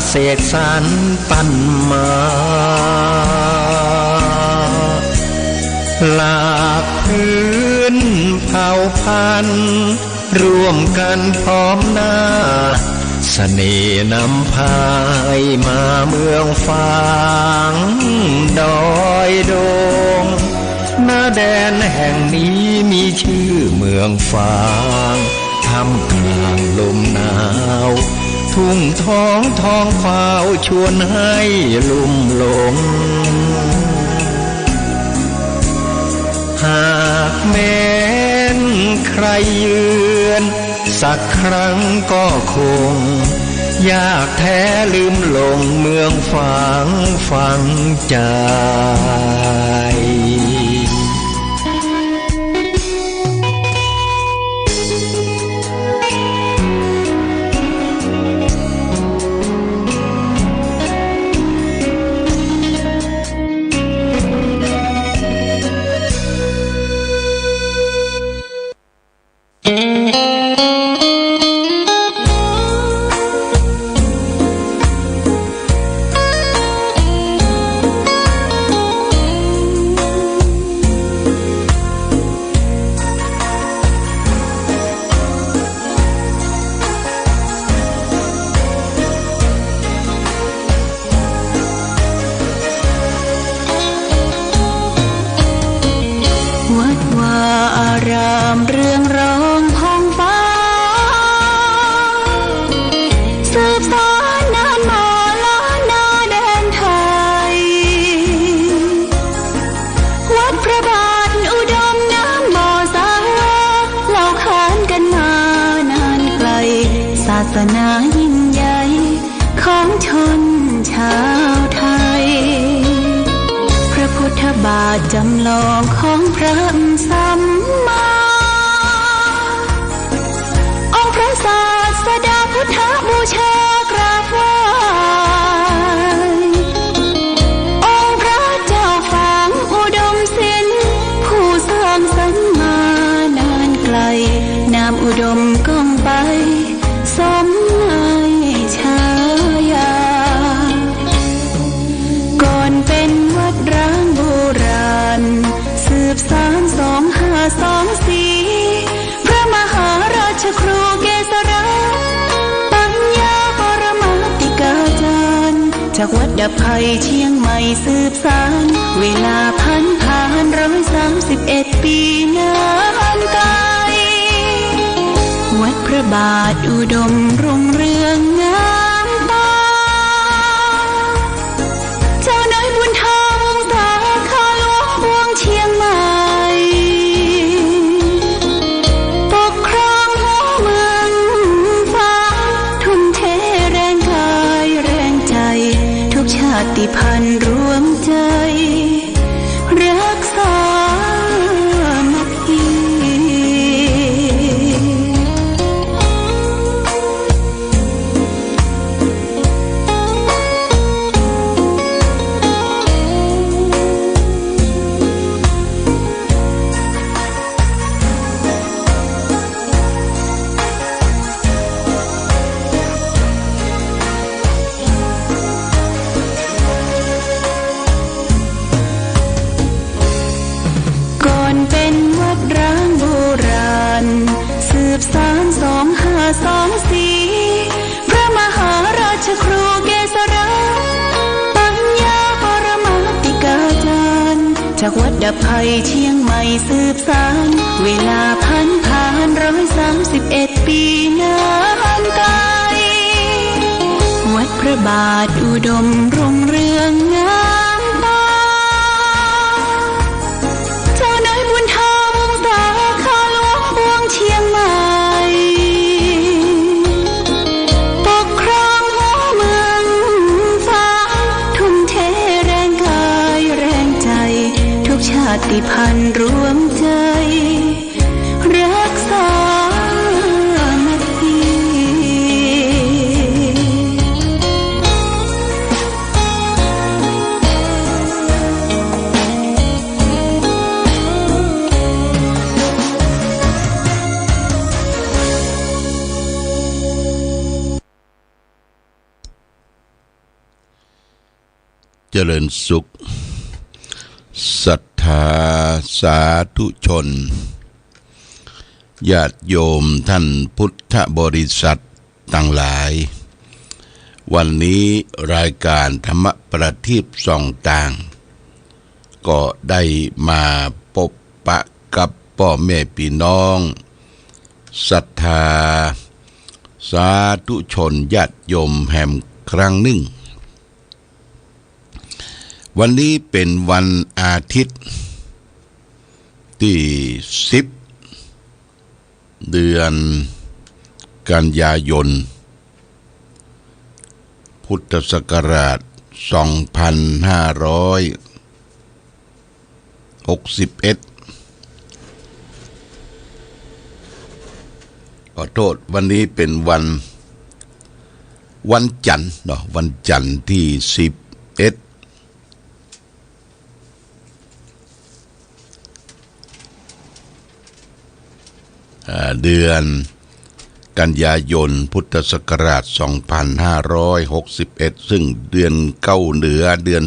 เสกสรรปั้นมาหลากพื้นเผ่าพันธุ์ร่วมกันพร้อมหน้าเสน่ห์นำพายมาเมืองฟางดอยดงหน้าแดนแห่งนี้มีชื่อเมืองฟางท่ามกลางลมหนาวทุ่งท้องฟ้าชวนให้ลุ่มหลงหากแม้นใครเยือนสักครั้งก็คงยากแท้ลืมลงเมืองฝางฝังใจจำลองของพระสัมมาองค์พระศาสดาพุทธบูชากราบไหว้องค์พระเจ้าฝางอุดมศิลป์ผู้สร้างสรรค์มานานไกลนามอุดมก้องไปสมในฉายาก่อนเป็นวัดร้างโบราณสืบสาน2524พระมหาราชครูเกษราปัญญาปรมาติกาจารย์จากวัดดับไผ่เชียงใหม่สืบสานเวลาผ่าน131 ปีนานไกลวัดพระบาทอุดมรุ่งเรืองงามตาเจ้านายบุญธรรมสาขาหลวงพวงเชียงใหม่ปกครองหัวเมืองฟ้าทุ่มเทแรงกายแรงใจทุกชาติพันธุ์รวมใจรักษามัคคี2524พระมหาราชครูเกษราปัญญาปรมาติกาจารย์จากวัดดับไผ่เชียงใหม่สืบสานเวลาผ่าน131 ปีนานไกลวัดพระบาทอุดมรุ่งเรืองงามตาเจ้านายบุญธรรมสาขาหลวงพวงเชียงใหม่ชาติพันธุ์รวมใจรักษามัคคี ริญสุขศรัทธาสาธุชนญาติโยมท่านพุทธบริษัทต่างหลายวันนี้รายการธรรมประทีปส่องต่างก็ได้มาพบปะกับพ่อแม่พี่น้องศรัทธาสาธุชนญาติโยมแห่งครั้งหนึ่งวันนี้เป็นวันอาทิตย์ที่10 เดือนกันยายนพุทธศักราช2561ขอโทษวันนี้เป็นวันจันทร์เนาะวันจันทร์ที่11เดือนกันยายนพุทธศักราช2561ซึ่งเดือนเก้าเหนือเดือน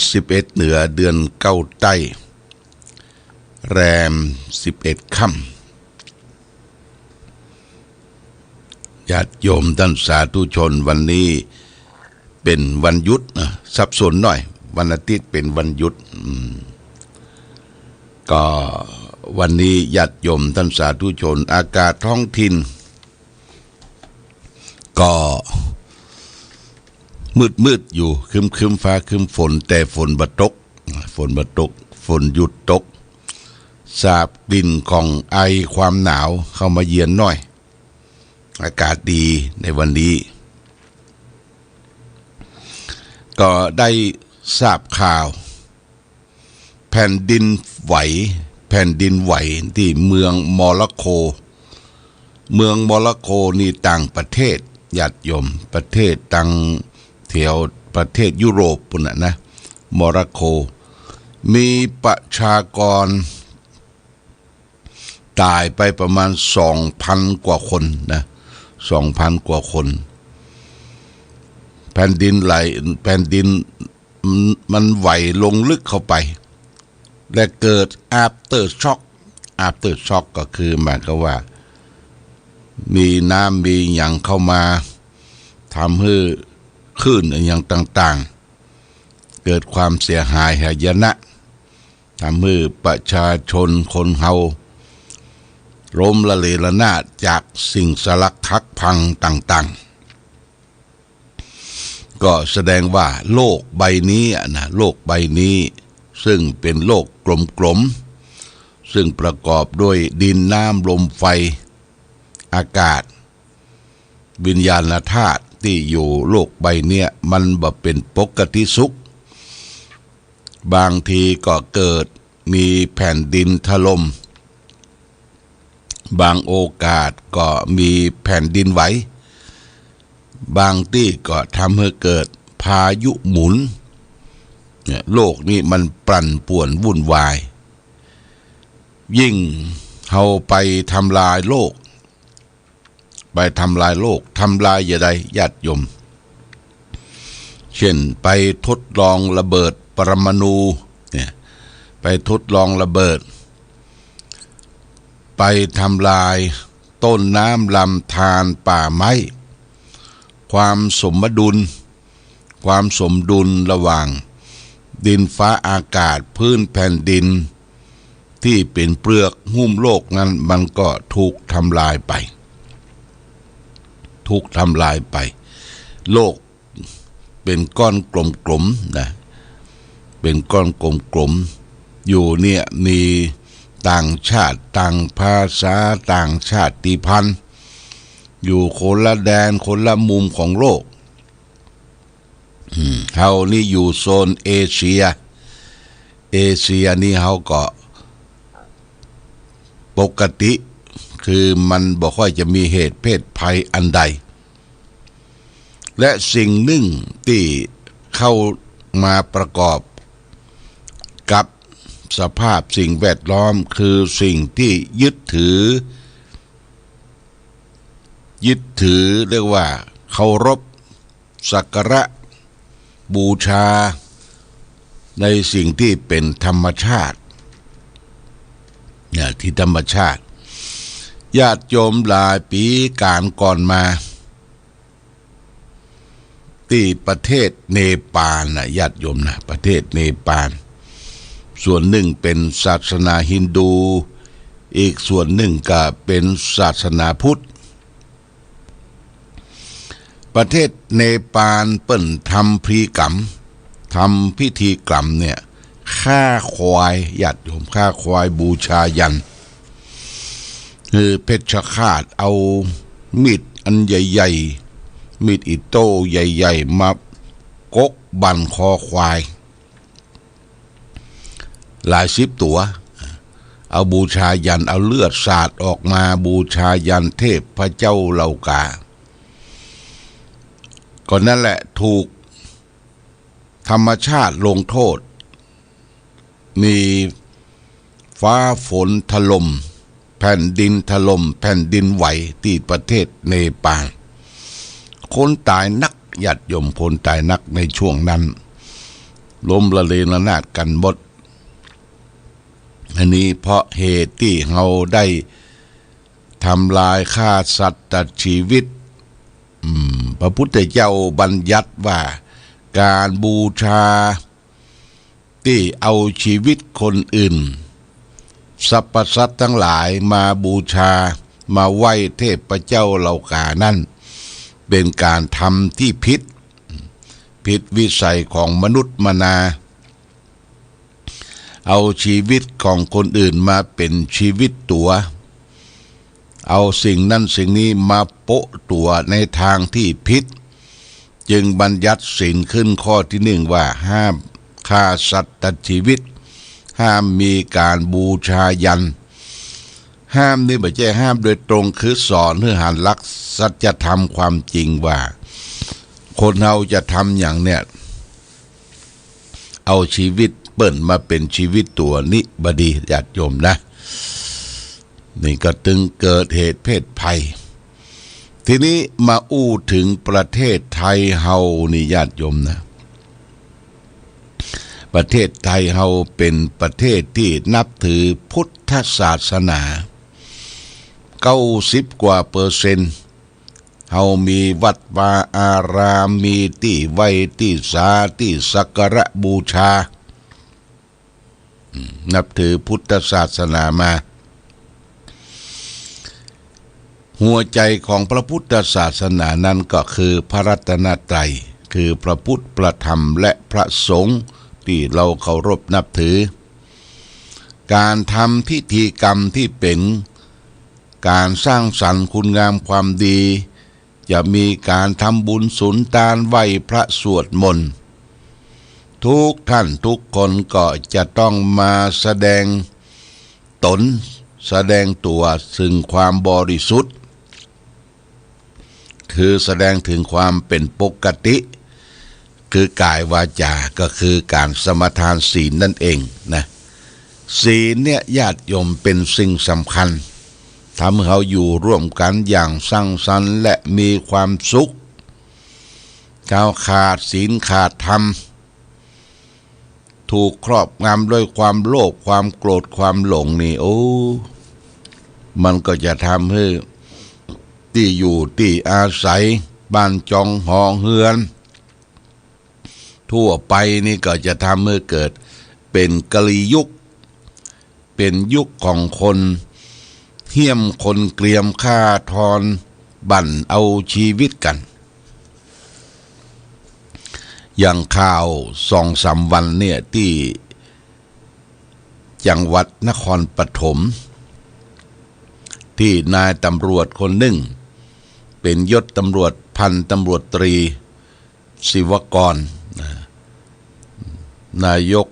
11เหนือเดือนเก้าใต้แรม11ค่ำญาติโยมท่านสาธุชนวันนี้เป็นวันหยุดนะสับสนหน่อยวันอาทิตย์เป็นวันหยุดก็วันนี้ญาติโยมท่านสาธุชนอากาศท้องถิ่นก็มืดอยู่ครึมฟ้าครึมฝนแต่ฝนบ่ตกฝนหยุดตกสาบกลิ่นของไอความหนาวเข้ามาเยือนหน่อยอากาศดีในวันนี้ก็ได้ทราบข่าวแผ่นดินไหวที่เมืองโมร็อกโกนี่ต่างประเทศญาติโยมประเทศต่างแถวประเทศยุโรปปุ่นนะโมร็อกโกมีประชากรตายไปประมาณ 2,000 กว่าคนนะ 2,000 กว่าคนแผ่นดินมันไหวลงลึกเข้าไปและเกิด after shock ก็คือหมายความว่ามีน้ำมีอย่างเข้ามาทำให้คลื่นอย่างต่างๆเกิดความเสียหายหายนะทำให้ประชาชนคนเฮาล้มละเลระนาดจากสิ่งสลักพักพังต่างๆก็แสดงว่าโลกใบนี้ซึ่งเป็นโลกกลมๆซึ่งประกอบด้วยดินน้ำลมไฟอากาศวิญญาณธาตุที่อยู่โลกใบนี้มันบ่เป็นปกติสุขบางทีก็เกิดมีแผ่นดินถล่มบางโอกาสก็มีแผ่นดินไหวบางที่ก็ทำให้เกิดพายุหมุนโลกนี้มันปั่นป่วนวุ่นวายยิ่งเอาไปทำลายโลกทำลายอย่าใดญาติโยมเช่นไปทดลองระเบิดปรมาณูเนี่ยไปทดลองระเบิดไปทำลายต้นน้ำลำธารป่าไม้ความสมดุลระหว่างดินฟ้าอากาศพื้นแผ่นดินที่เป็นเปลือกหุ้มโลกนั้นมันก็ถูกทำลายไปโลกเป็นก้อนกลมๆนะเป็นก้อนกลมๆอยู่เนี่ยมีต่างชาติต่างภาษาต่างชาติพันธุ์อยู่คนละแดนคนละมุมของโลกเฮานี่อยู่โซนเอเชียนี่เฮาก็ปกติคือมันบ่ค่อยจะมีเหตุเพศภัยอันใดและสิ่งหนึ่งที่เข้ามาประกอบกับสภาพสิ่งแวดล้อมคือสิ่งที่ยึดถือเรียกว่าเคารพสักการะ บูชาในสิ่งที่เป็นธรรมชาติเนี่ยที่ธรรมชาติญาติโยมหลายปีการก่อนมาที่ประเทศเนปาลนะญาติโยมนะประเทศเนปาลส่วนหนึ่งเป็นศาสนาฮินดูอีกส่วนหนึ่งก็เป็นศาสนาพุทธประเทศเนปาลเปิ้นทำพิธีกรรมเนี่ยฆ่าควายญาติโยมฆ่าควายบูชายันคือเพชฌฆาตเอามีดอันใหญ่ๆมีดอิโต้ใหญ่ๆมากกบั่นคอควายหลายสิบตัวเอาบูชายันเอาเลือดสาดออกมาบูชายันเทพพระเจ้าเหล่ากาก่อนนั่นแหละถูกธรรมชาติลงโทษมีฟ้าฝนถล่มแผ่นดินถล่มแผ่นดินไหวที่ประเทศเนปาลคนตายนักญาติโยมคนตายนักในช่วงนั้นล้มละเลระนาดกันหมดอันนี้เพราะเหตุที่เราได้ทำลายฆ่าสัตว์ตัดชีวิตพระพุทธเจ้าบัญญัติว่าการบูชาที่เอาชีวิตคนอื่นสรรพสัตว์ทั้งหลายมาบูชามาไหว้เทพเจ้าเหล่ากานั่นเป็นการทำที่ผิดวิสัยของมนุษย์มนาเอาชีวิตของคนอื่นมาเป็นชีวิตตัวเอาสิ่งนั้นสิ่งนี้มาโปะตัวในทางที่ผิดจึงบัญญัติศีลขึ้นข้อที่หนึ่งว่าห้ามฆ่าสัตว์ตัดชีวิตห้ามมีการบูชายันห้ามนี่ไม่ใช่ห้ามโดยตรงคือสอนให้หันหลักสัจธรรมความจริงว่าคนเราจะทำอย่างเนี้ยเอาชีวิตเปิ่นมาเป็นชีวิตตัวนิบดีญาติโยมนะนี่ก็ตึงเกิดเหตุเพศภัยทีนี้มาอู้ถึงประเทศไทยเฮานี่ญาติโยมนะประเทศไทยเฮาเป็นประเทศที่นับถือพุทธศาสนา90 กว่าเปอร์เซ็นต์เฮามีวัดวาอารามมีที่ไหว้ที่สาที่สักการะบูชานับถือพุทธศาสนามาหัวใจของพระพุทธศาสนานั้นก็คือพระรัตนตรัยคือพระพุทธพระธรรมและพระสงฆ์ที่เราเคารพนับถือการทำพิธีกรรมที่เป็นการสร้างสรรค์คุณงามความดีจะมีการทำบุญสุนทานไหว้พระสวดมนต์ทุกท่านทุกคนก็จะต้องมาแสดงตนแสดงตัวซึ่งความบริสุทธิ์คือแสดงถึงความเป็นปกติคือกายวาจาก็คือการสมทานศีลนั่นเองนะศีลเนี่ยญาติโยมเป็นสิ่งสำคัญทำให้เขาอยู่ร่วมกันอย่างสร้างสรรค์และมีความสุขก้าวขาดศีลขาดธรรมถูกครอบงำด้วยความโลภความโกรธความหลงนี่มันก็จะทำให้ที่อยู่ที่อาศัยบ้านจองหอเฮือนทั่วไปนี่ก็จะทำให้เกิดเป็นกลียุคเป็นยุคของคนเหี้ยมคนเกลียมฆ่าทอนบั่นเอาชีวิตกันอย่างข่าว2-3 วันเนี่ยที่จังหวัดนครปฐมที่นายตำรวจคนหนึ่งเป็นยศตำรวจพันตำรวจตรีศิวกรนายก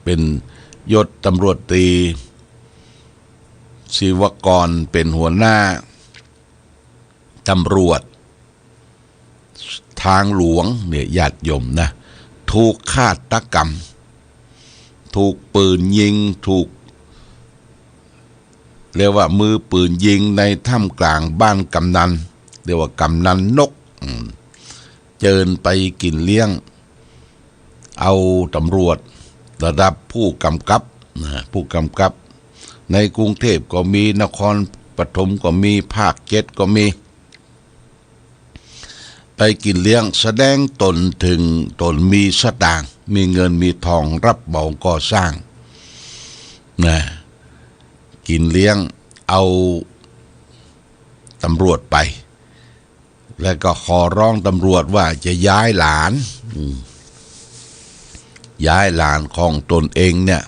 เป็นยศตำรวจตรีศิวกรเป็นหัวหน้าตำรวจทางหลวงเนี่ยญาติโยมนะถูกฆาตกรรมถูกปืนยิงถูกเรียกว่ามือปืนยิงในท่ามกลางบ้านกำนันเรียกว่ากำนันนกเจิญไปกินเลี้ยง เอาตำรวจระดับผู้กำกับผู้กำกับในกรุงเทพก็มีนครปฐมก็มีภาค7ก็มีไปกินเลี้ยงแสดงตนถึงตนมีสตางค์มีเงินมีทองรับเหมาก่อสร้างนะกินเลี้ยงเอาตำรวจไปแล้วก็ขอร้องตำรวจว่าจะย้ายหลานของตนเองเนี่ย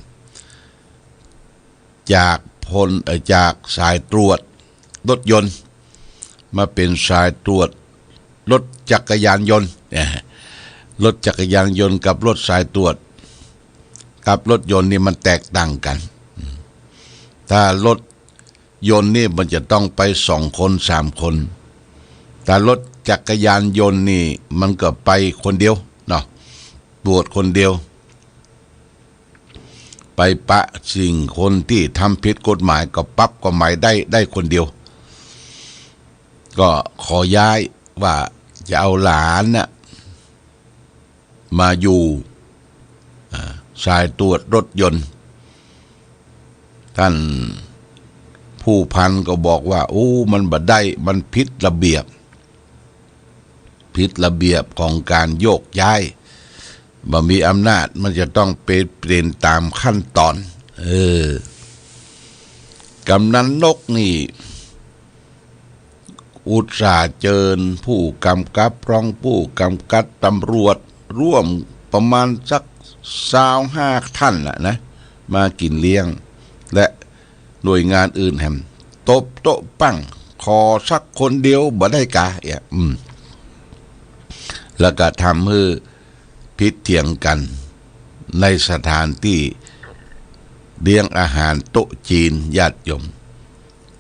จากสายตรวจรถยนต์มาเป็นสายตรวจรถจักรยานยนต์รถจักรยานยนต์กับรถสายตรวจกับรถยนต์นี่มันแตกต่างกันถ้ารถยนต์นี่มันจะต้องไป2 คน3 คนแต่รถจักรยานยนต์นี่มันก็ไปคนเดียวเนาะตรวจคนเดียวไปปะสิ่งคนที่ทำผิดกฎหมายก็ปั๊บก็หมายได้คนเดียวก็ขอย้ายว่าจะเอาหลานน่ะมาอยู่สายตรวจรถยนต์ท่านผู้พันก็บอกว่าโอ้มันบ่ได้มันผิดระเบียบของการโยกย้ายบ่มีอำนาจมันจะต้องเป็นตามขั้นตอนกำนันนกนี่อุตส่าห์เชิญผู้กำกับรองผู้กำกับตำรวจร่วมประมาณสัก25 ท่านนะมากินเลี้ยงและหน่วยงานอื่นแฮมตบโต๊ะปั้งขอสักคนเดียวบ่ได้กะแล้วก็ทำให้พิษเถียงกันในสถานที่เลี้ยงอาหารโต๊ะจีนญาติโยม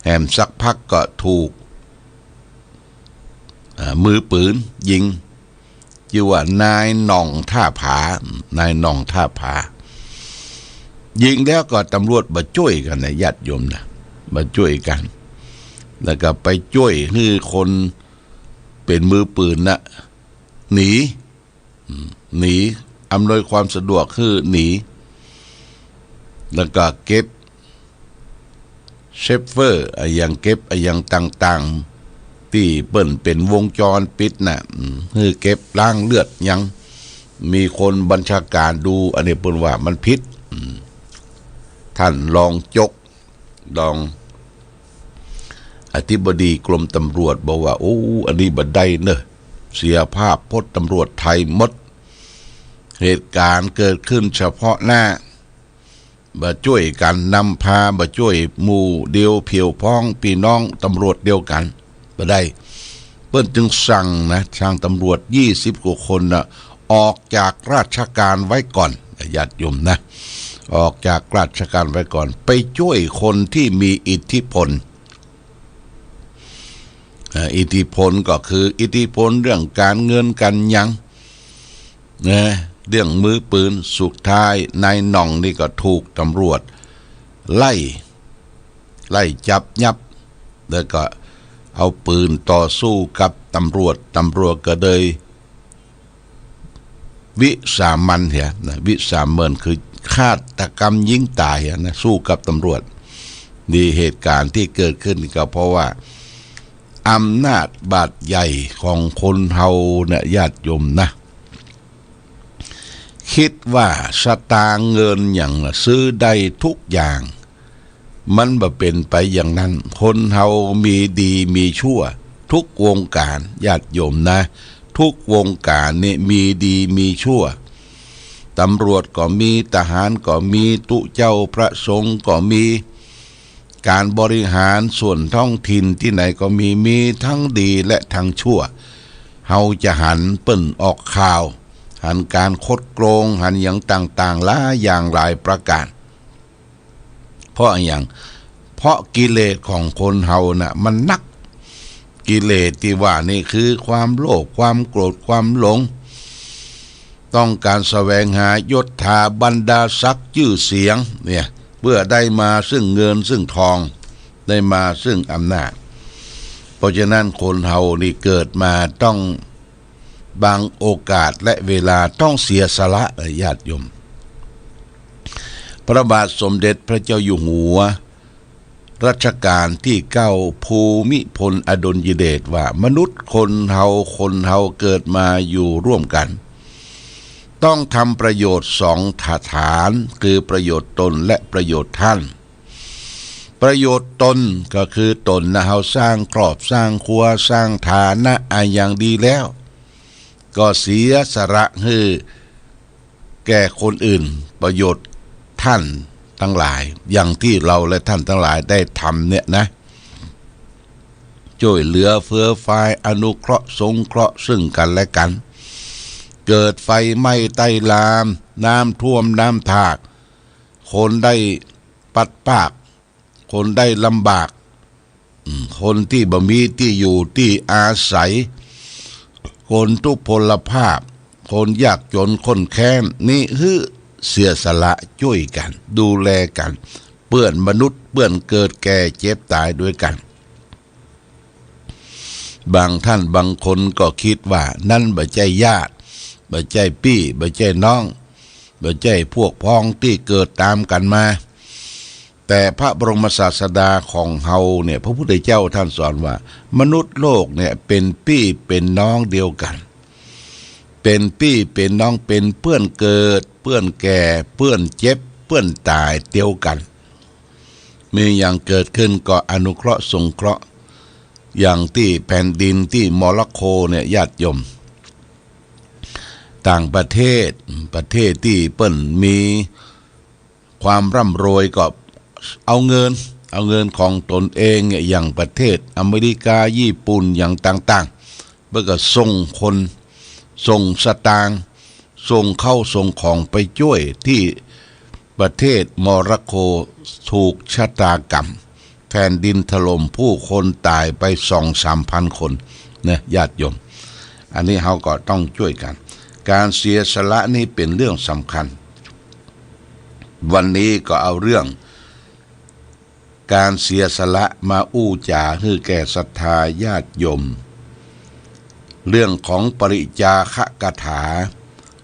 แฮมสักพักก็ถูกมือปืนยิงชื่อว่านายหน่องท่าผายิงแล้วก็ตำรวจมาช่วยกันนะญาติโยมนะมาช่วยกันแล้วก็ไปช่วยให้คนเป็นมือปืนนะหนีอำนวยความสะดวกคือหนีแล้วก็เก็บเชฟเฟอร์อย่างเก็บอย่างต่างๆที่เปิ้นเป็นวงจรปิดน่ะคือเก็บล้างเลือดยังมีคนบัญชาการดูอันนี้เปิ้นว่ามันผิดท่านรองอธิบดีกรมตำรวจบอกว่าโอ้อันนี้บ่ได้เนอะเสียภาพพจน์ตำรวจไทยหมดเหตุการณ์เกิดขึ้นเฉพาะหน้าบ่ช่วยกันนำพาบ่ช่วยหมู่เดียวเพียวพ้องพี่น้องตำรวจเดียวกันบ่ได้เพิ่นจึงสั่งตำรวจ20 กว่าคนนะออกจากราชการไว้ก่อนญาติโยมนะออกจากราชการไว้ก่อนไปช่วยคนที่มีอิทธิพลก็คืออิทธิพลเรื่องการเงินกันยังเรื่องมือปืนสุดท้ายนายหน่องนี่ก็ถูกตำรวจไล่จับยับแล้วก็เอาปืนต่อสู้กับตำรวจก็เลยวิสามันวิสามันคือฆาตกรรมยิงตายนะสู้กับตำรวจนี่เหตุการณ์ที่เกิดขึ้นก็เพราะว่าอำนาจบาดใหญ่ของคนเฮาเนี่ยญาติโยมนะคิดว่าสตางค์เงินอย่างซื้อได้ทุกอย่างมันบ่เป็นไปอย่างนั้นคนเฮามีดีมีชั่วทุกวงการญาติโยมนะทุกวงการนี่มีดีมีชั่วตำรวจก็มีทหารก็มีตุเจ้าพระสงฆ์ก็มีการบริหารส่วนท้องถิ่นที่ไหนก็มีทั้งดีและทั้งชั่วเฮาจะหันเปิ้นออกข่าวหันการคดโกงหันอย่างต่างๆหลายอย่างหลายประการเพราะกิเลสของคนเฮาน่ะมันนักกิเลสที่ว่านี่คือความโลภความโกรธความหลงต้องการแสวงหายศถาบรรดาศักดิ์ชื่อเสียงเนี่ยเพื่อได้มาซึ่งเงินซึ่งทองได้มาซึ่งอำนาจเพราะฉะนั้นคนเฮานี่เกิดมาต้อง บางโอกาสและเวลาต้องเสียสละญาติโยมพระบาทสมเด็จพระเจ้าอยู่หัวรัชกาลที่9ภูมิพลอดุลยเดชว่ามนุษย์คนเฮาเกิดมาอยู่ร่วมกันต้องทำประโยชน์สองฐานคือประโยชน์ตนและประโยชน์ท่านประโยชน์ตนก็คือตนนะเฮาสร้างครอบสร้างครัวสร้างฐานะอย่างดีแล้วก็เสียสละให้แก่คนอื่นประโยชน์ท่านทั้งหลายอย่างที่เราและท่านทั้งหลายได้ทำเนี่ยนะช่วยเหลือเฟื้อฟายอนุเคราะห์สงเคราะห์ซึ่งกันและกันเกิดไฟไหม้ใต้ลามน้ำท่วมน้ำทากคนได้ปัดปากคนได้ลำบากคนที่บ่มีที่อยู่ที่อาศัยคนทุพพลภาพคนยากจนคนแค้นนี่คือเสียสละช่วยกันดูแลกันเปื้อนมนุษย์เปื้อนเกิดแก่เจ็บตายด้วยกันบางท่านบางคนก็คิดว่านั่นบ่ใช่ญาติบ่ใช่พี่บ่ใช่น้องบ่ใช่พวกพ้องที่เกิดตามกันมาแต่พระบรมศาสดาของเฮาเนี่ยพระพุทธเจ้าท่านสอนว่ามนุษย์โลกเนี่ยเป็นพี่เป็นน้องเดียวกันเป็นพี่เป็นน้องเป็นเพื่อนเกิดเพื่อนแก่เพื่อนเจ็บเพื่อนตายเดียวกันมีอย่างเกิดขึ้นก็อนุเคราะห์สงเคราะห์อย่างที่แผ่นดินที่โมร็อกโกเนี่ยญาติโยมต่างประเทศที่เปิ้นมีความร่ำรวยก็เอาเงินของตนเองอย่างประเทศอเมริกาญี่ปุ่นอย่างต่างๆเพื่อก็ส่งคนส่งสตางค์ส่งเข้าส่งของไปช่วยที่ประเทศโมร็อกโกถูกชะตากรรมแผ่นดินถล่มผู้คนตายไป 2-3 พันคนนะญาติโยมอันนี้เราก็ต้องช่วยกันการเสียสละนี่เป็นเรื่องสำคัญวันนี้ก็เอาเรื่องการเสียสละมาอู้จาให้แก่ศรัทธาญาติโยมเรื่องของปริจาคกถา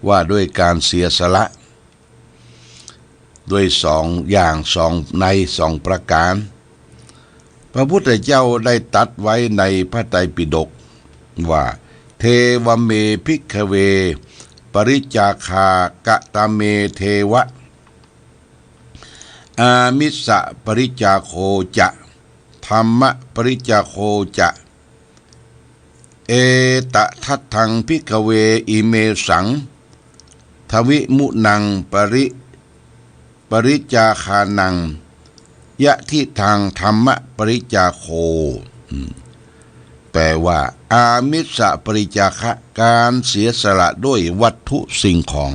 ว่าด้วยการเสียสละด้วยในสองประการพระพุทธเจ้าได้ตรัสไว้ในพระไตรปิฎกว่าเทวเมภิกขเวปริจาคากตเมเทวะอามิสสะปริจาโคจะธรรมปริจาโคจะเอตทัตถังภิกขเวอิเมสังทวิมุนังปริจาคานังยะทิทางธรรมปริจาโคแปลว่าอามิสสะปริจาคะการเสียสละด้วยวัตถุสิ่งของ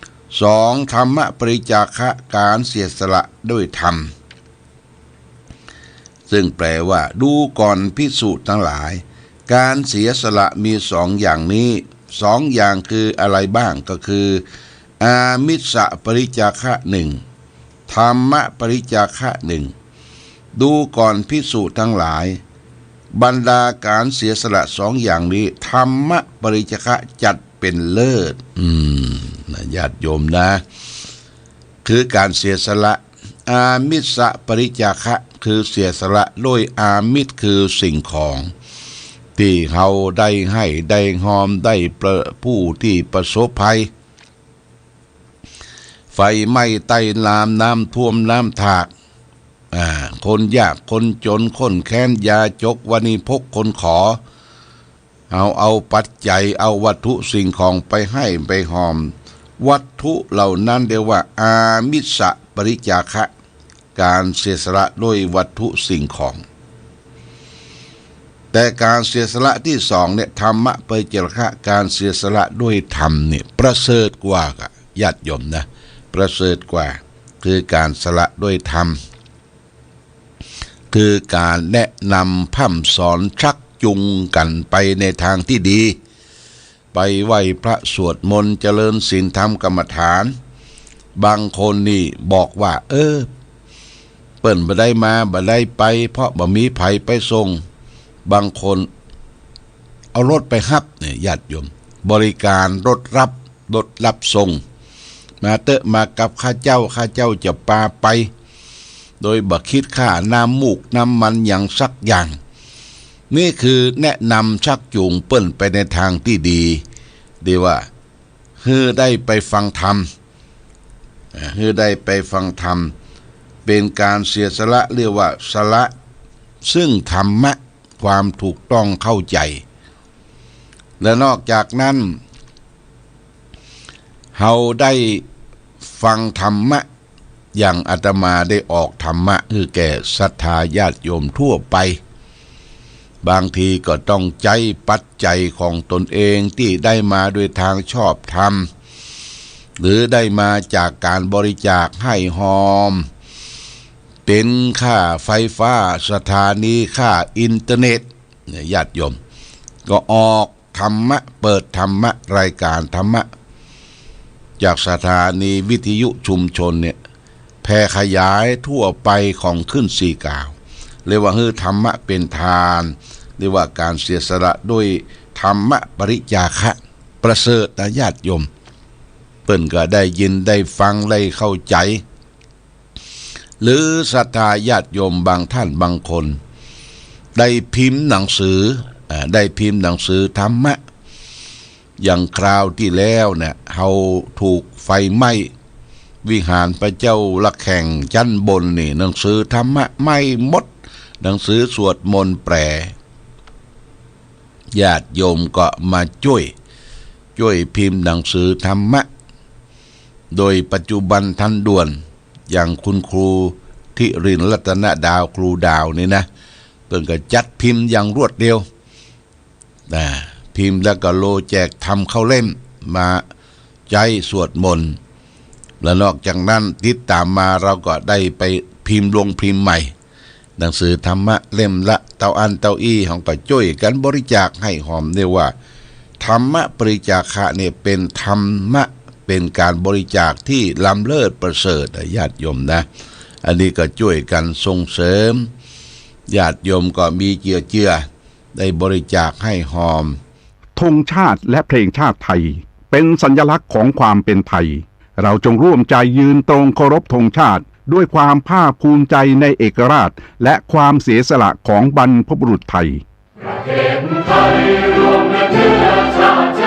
2ธรรมปริจาคะการเสียสละด้วยธรรมซึ่งแปลว่าดูก่อนภิกษุทั้งหลายการเสียสละมี2อย่างนี้2อย่างคืออะไรบ้างก็คืออามิสสะปริจาคะ1ธรรมปริจาคะ1ดูก่อนภิกษุทั้งหลายบรรดาการเสียสละ2อย่างนี้ธรรมปริจาคะจัดเป็นเลิศญาติโยมนะคือการเสียสละอามิสะปริจาคะคือเสียสละโดยอามิสคือสิ่งของที่เขาได้ให้ได้หอมได้ผู้ที่ประสบภัยไฟไหม้ใต้ลามน้ำท่วมน้ำทากคนยากคนจนคนแค้นยาจกวันิพกคนขอเอาปัจจัยเอาวัตถุสิ่งของไปให้ไปหอมวัตถุเหล่านั้นเรียกว่าอามิสะปริจาคะการเสียสละด้วยวัตถุสิ่งของแต่การเสียสละที่2เนี่ยธรรมะปริจาคะการเสียสละด้วยธรรมเนี่ยประเสริฐกว่าญาติโยมนะประเสริฐกว่าคือการสละด้วยธรรมคือการแนะนำพร่ำสอนชักจูงกันไปในทางที่ดีไปไหว้พระสวดมนต์เจริญศีลธรรมกรรมฐานบางคนนี่บอกว่าเปิ้นบ่ได้มาบ่ได้ไปเพราะบ่มีไผไปส่งบางคน เอารถไปรับเนี่ยญาติโยมบริการรถรับส่งมาเตอะมากับข้าเจ้าจะพาไปโดยบักคิดค่าน้ำมูกน้ำมันอย่างสักอย่างนี่คือแนะนำชักจูงเปิ้นไปในทางที่ดีว่าได้ไปฟังธรรมได้ไปฟังธรรมเป็นการเสียสละเรียกว่าสละซึ่งธรรมะความถูกต้องเข้าใจและนอกจากนั้นเฮาได้ฟังธรรมะอย่างอาตมาได้ออกธรรมะคือแก่ศรัทธาญาติโยมทั่วไปบางทีก็ต้องใจปัจจัยของตนเองที่ได้มาโดยทางชอบธรรมหรือได้มาจากการบริจาคให้หอมเป็นค่าไฟฟ้าสถานีค่าอินเทอร์เน็ตญาติโยมก็ออกธรรมะเปิดธรรมะรายการธรรมะจากสถานีวิทยุชุมชนเนี่ยแผ่ขยายทั่วไปของขึ้น49เรียกว่าธรรมะเป็นทานเรียกว่าการเสียสละด้วยธรรมะปริจาคะประเสริฐนะญาติโยมเปิ้นก็ได้ยินได้ฟังได้เข้าใจหรือศรัทธาญาติโยมบางท่านบางคนได้พิมพ์หนังสือธรรมะอย่างคราวที่แล้วเนี่ยเฮาถูกไฟไหม้วิหารพระเจ้าละแข่งชั้นบนนี่หนังสือธรรมะไหม้หมดหนังสือสวดมนต์แปลญาติโยมก็มาช่วยพิมพ์หนังสือธรรมะโดยปัจจุบันทันด่วนอย่างคุณครูทิรินทร์รัตนดาวครูดาวนี่นะเพิ่นก็จัดพิมพ์อย่างรวดเร็วพิมพ์แล้วก็โลแจกทำเข้าเล่มมาใจสวดมนต์และนอกจากนั้นติดตามมาเราก็ได้ไปพิมพ์ลงพิมพ์ใหม่หนังสือธรรมะเล่มละเต้าอันเต้าอี้ของก็ช่วยกันบริจาคให้หอมเรียกว่าธรรมะบริจาคะเนี่ยเป็นธรรมะเป็นการบริจาคที่ล้ำเลิศประเสริฐญาติโยมนะอันนี้ก็ช่วยกันส่งเสริมญาติโยมก็มีเจือได้บริจาคให้หอมธงชาติและเพลงชาติไทยเป็นสัญลักษณ์ของความเป็นไทยเราจงร่วมใจยืนตรงเคารพธงชาติด้วยความภาคภูมิใจในเอกราชและความเสียสละของบรรพบุรุษไทยประเทศไทยรวมเชื้อชาติ